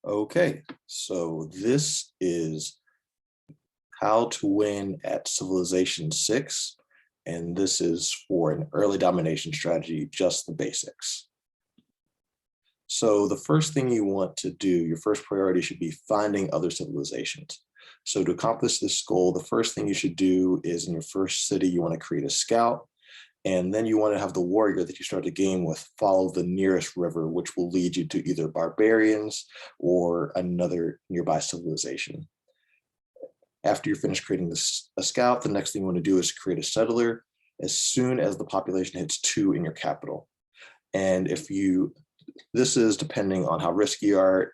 Okay, so this is how to win at Civilization 6, and this is for an early domination strategy, just the basics. So the first thing you want to do, your first priority should be finding other civilizations. So to accomplish this goal, the first thing you should do is in your first city, you want to create a scout, and then you want to have the warrior that you start the game with follow the nearest river, which will lead you to either barbarians or another nearby civilization. After you're finished creating a scout, the next thing you want to do is create a settler as soon as the population hits 2 in your capital. And this is depending on how risky you are.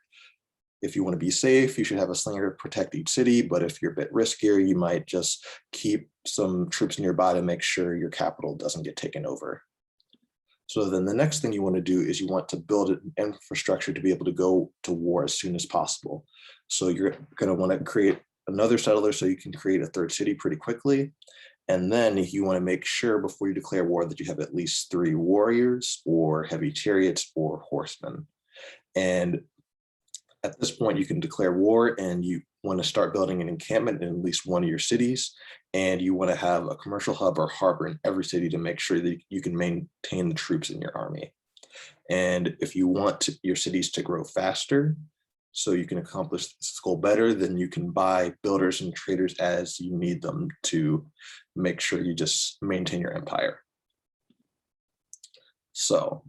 If you want to be safe, you should have a slinger protect each city. But if you're a bit riskier, you might just keep some troops nearby to make sure your capital doesn't get taken over. So then the next thing you want to do is you want to build an infrastructure to be able to go to war as soon as possible. So you're going to want to create another settler so you can create a third city pretty quickly. And then you want to make sure before you declare war that you have at least 3 warriors or heavy chariots or horsemen. And at this point, you can declare war and you want to start building an encampment in at least one of your cities. And you want to have a commercial hub or harbor in every city to make sure that you can maintain the troops in your army. And if you want your cities to grow faster, so you can accomplish this goal better, then you can buy builders and traders as you need them to make sure you just maintain your empire. So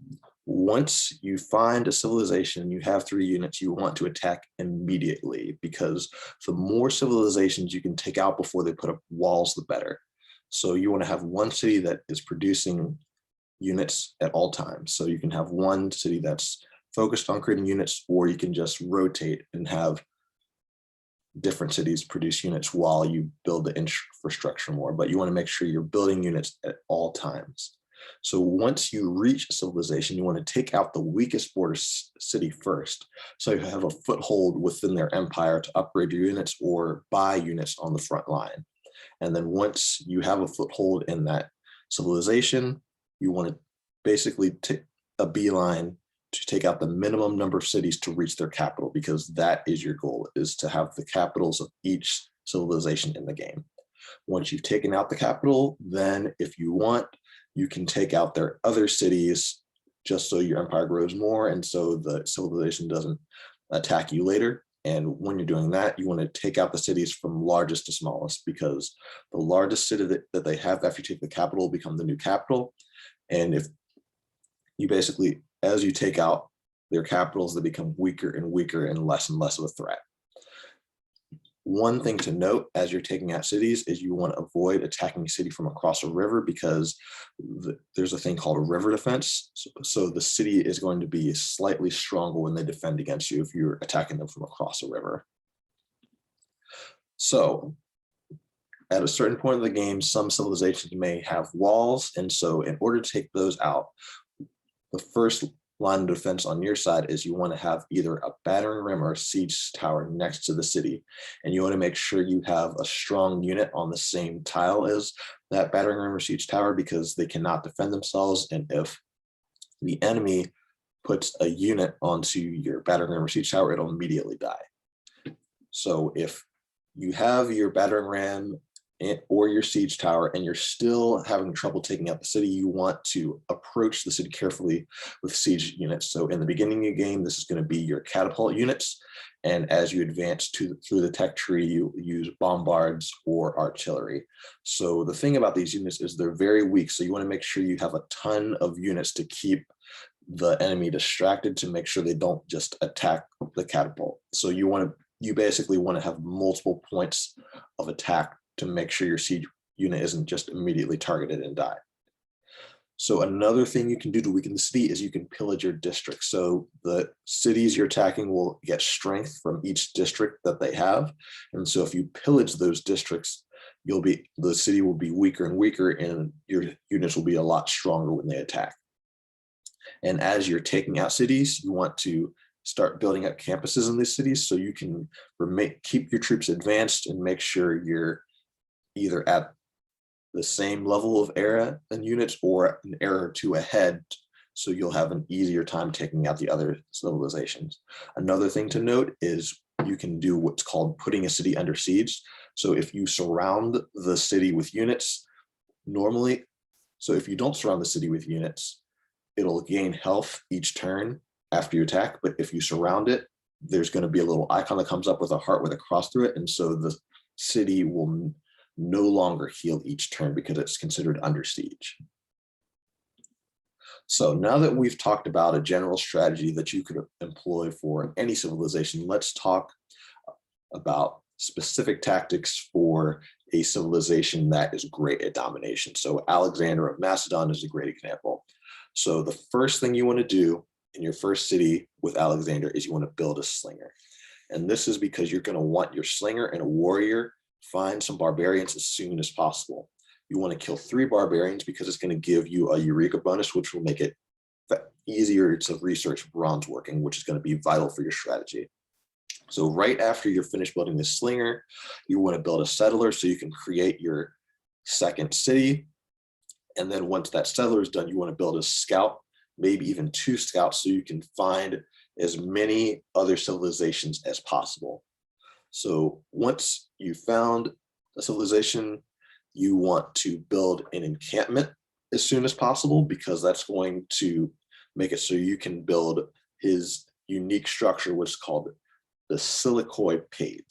once you find a civilization, you have 3 units, you want to attack immediately, because the more civilizations you can take out before they put up walls, the better. So you want to have one city that is producing units at all times. So you can have one city that's focused on creating units, or you can just rotate and have different cities produce units while you build the infrastructure more. But you want to make sure you're building units at all times. So once you reach a civilization, you want to take out the weakest border city first, so you have a foothold within their empire to upgrade your units or buy units on the front line. And then once you have a foothold in that civilization, you want to basically take a beeline to take out the minimum number of cities to reach their capital, because that is your goal, is to have the capitals of each civilization in the game. Once you've taken out the capital, then if you want, you can take out their other cities just so your empire grows more and so the civilization doesn't attack you later. And when you're doing that, you want to take out the cities from largest to smallest, because the largest city that they have after you take the capital will become the new capital. And if you basically, as you take out their capitals, they become weaker and weaker and less of a threat. One thing to note as you're taking out cities is you want to avoid attacking a city from across a river, because there's a thing called a river defense. So the city is going to be slightly stronger when they defend against you if you're attacking them from across a river. So at a certain point of the game, some civilizations may have walls. And so in order to take those out, the first line of defense on your side is you want to have either a battering ram or a siege tower next to the city. And you want to make sure you have a strong unit on the same tile as that battering ram or siege tower, because they cannot defend themselves. And if the enemy puts a unit onto your battering ram or siege tower, it'll immediately die. So if you have your battering ram or your siege tower and you're still having trouble taking out the city, you want to approach the city carefully with siege units. So in the beginning of the game, this is going to be your catapult units. And as you advance through the tech tree, you use bombards or artillery. So the thing about these units is they're very weak. So you want to make sure you have a ton of units to keep the enemy distracted, to make sure they don't just attack the catapult. So you basically want to have multiple points of attack to make sure your siege unit isn't just immediately targeted and die. So another thing you can do to weaken the city is you can pillage your district. So the cities you're attacking will get strength from each district that they have. And so if you pillage those districts, the city will be weaker and weaker, and your units will be a lot stronger when they attack. And as you're taking out cities, you want to start building up campuses in these cities so you can keep your troops advanced and make sure you're either at the same level of era and units or an era or two ahead so you'll have an easier time taking out the other civilizations. Another thing to note is you can do what's called putting a city under siege. So if you surround the city with units, normally, so if you don't surround the city with units, it'll gain health each turn after you attack. But if you surround it, there's going to be a little icon that comes up with a heart with a cross through it. And so the city will no longer heal each turn because it's considered under siege. So now that we've talked about a general strategy that you could employ for any civilization, let's talk about specific tactics for a civilization that is great at domination. So Alexander of Macedon is a great example. So the first thing you want to do in your first city with Alexander is you want to build a slinger. And this is because you're going to want your slinger and a warrior find some barbarians as soon as possible. You want to kill 3 barbarians because it's going to give you a Eureka bonus, which will make it easier to research bronze working, which is going to be vital for your strategy. So right after you're finished building the slinger, you want to build a settler so you can create your second city. And then once that settler is done, you want to build a scout, maybe even 2 scouts, so you can find as many other civilizations as possible. So once you found a civilization, you want to build an encampment as soon as possible, because that's going to make it so you can build his unique structure, which is called the Hetairoi.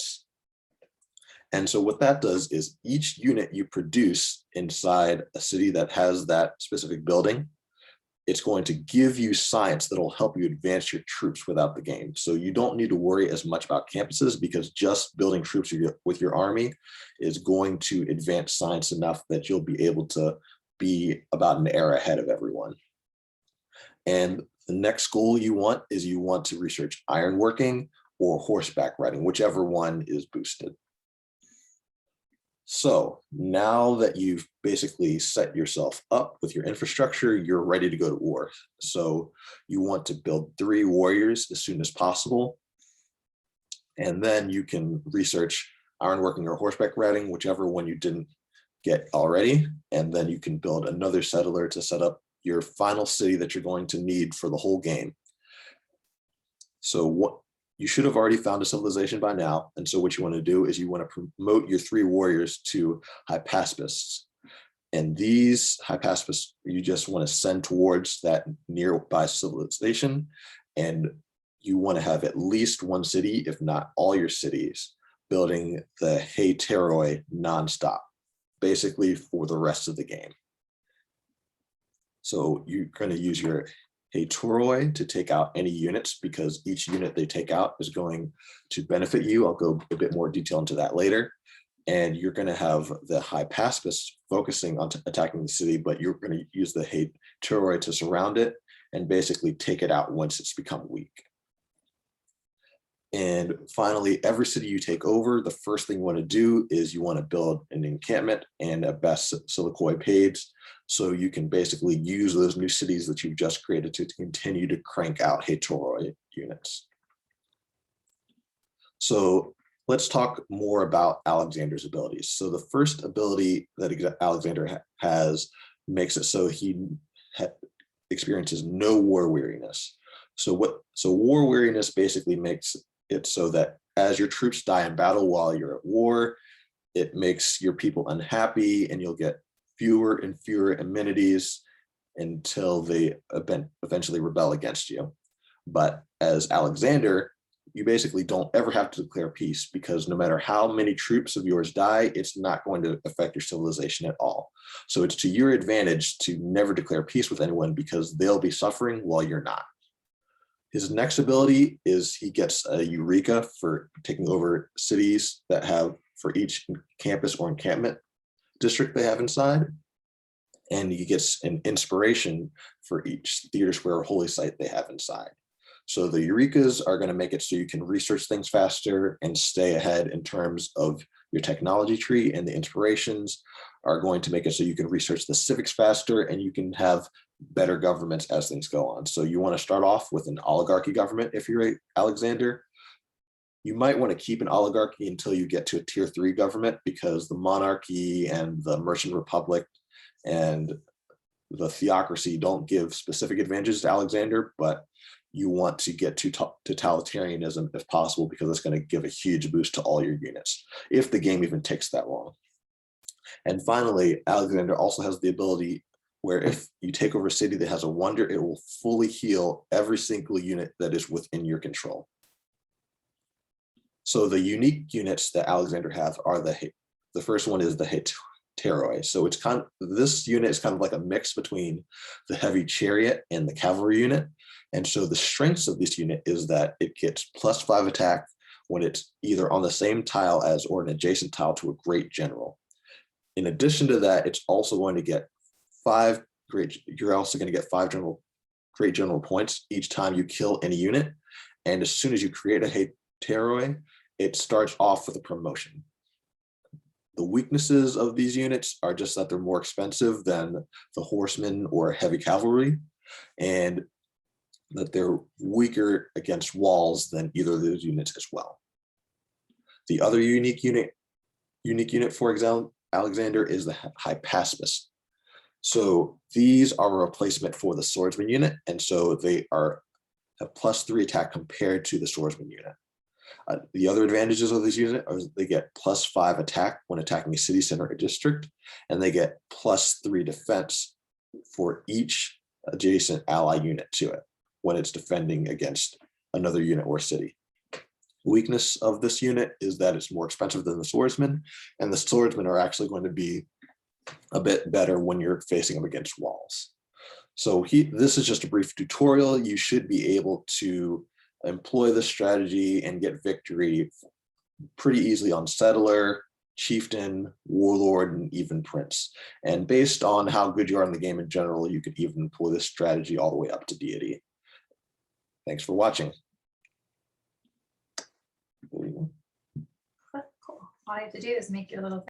And so what that does is each unit you produce inside a city that has that specific building, it's going to give you science that'll help you advance your troops without the game. So you don't need to worry as much about campuses, because just building troops with your army is going to advance science enough that you'll be able to be about an era ahead of everyone. And the next goal you want is you want to research ironworking or horseback riding, whichever one is boosted. So now that you've basically set yourself up with your infrastructure, you're ready to go to war. So you want to build 3 warriors as soon as possible. And then you can research ironworking or horseback riding, whichever one you didn't get already. And then you can build another settler to set up your final city that you're going to need for the whole game. So what you should have already found a civilization by now. And so what you want to do is you want to promote your 3 warriors to Hypaspists. And these Hypaspists, you just want to send towards that nearby civilization. And you want to have at least 1 city, if not all your cities, building the Hetairoi nonstop, basically for the rest of the game. So you're going to use your Hetairoi to take out any units, because each unit they take out is going to benefit you. I'll go a bit more detail into that later. And you're going to have the Hypaspists focusing on attacking the city, but you're going to use the Hetairoi to surround it and basically take it out once it's become weak. And finally, every city you take over, the first thing you want to do is you want to build an encampment and a Hypaspists, so you can basically use those new cities that you've just created to continue to crank out Hetairoi units. So let's talk more about Alexander's abilities. So the first ability that Alexander has makes it so he experiences no war weariness. So war weariness basically makes it so that as your troops die in battle while you're at war, it makes your people unhappy, and you'll get fewer and fewer amenities until they eventually rebel against you. But as Alexander, you basically don't ever have to declare peace, because no matter how many troops of yours die, it's not going to affect your civilization at all. So it's to your advantage to never declare peace with anyone, because they'll be suffering while you're not. His next ability is he gets a Eureka for taking over cities that have, for each campus or encampment district they have inside. And he gets an inspiration for each theater, square, or holy site they have inside. So the Eurekas are going to make it so you can research things faster and stay ahead in terms of your technology tree, and the inspirations are going to make it so you can research the civics faster and you can have better governments as things go on. So you want to start off with an oligarchy government if you're Alexander. You might want to keep an oligarchy until you get to a tier 3 government, because the monarchy and the merchant republic and the theocracy don't give specific advantages to Alexander, but you want to get to totalitarianism if possible, because it's going to give a huge boost to all your units, if the game even takes that long. And finally, Alexander also has the ability where if you take over a city that has a wonder, it will fully heal every single unit that is within your control. So the unique units that Alexander has are the first one is the Hetairoi. So it's this unit is kind of like a mix between the heavy chariot and the cavalry unit. And so the strengths of this unit is that it gets +5 attack when it's either on the same tile as or an adjacent tile to a great general. In addition to that, it's also going to get 5 you're also going to get 5 great general points each time you kill any unit. And as soon as you create a Hetairoi, it starts off with a promotion. The weaknesses of these units are just that they're more expensive than the horsemen or heavy cavalry, and that they're weaker against walls than either of those units as well. The other unique unit for example, Alexander is the Hypaspists. So these are a replacement for the swordsman unit, and so they have +3 attack compared to the swordsman unit. The other advantages of this unit are they get +5 attack when attacking a city center or district, and they get +3 defense for each adjacent ally unit to it when it's defending against another unit or city. Weakness of this unit is that it's more expensive than the swordsman, and the swordsmen are actually going to be a bit better when you're facing them against walls. So this is just a brief tutorial. You should be able to employ this strategy and get victory pretty easily on settler, chieftain, warlord, and even prince. And based on how good you are in the game in general, you could even employ this strategy all the way up to deity. Thanks for watching. Cool. All you have to do is make your little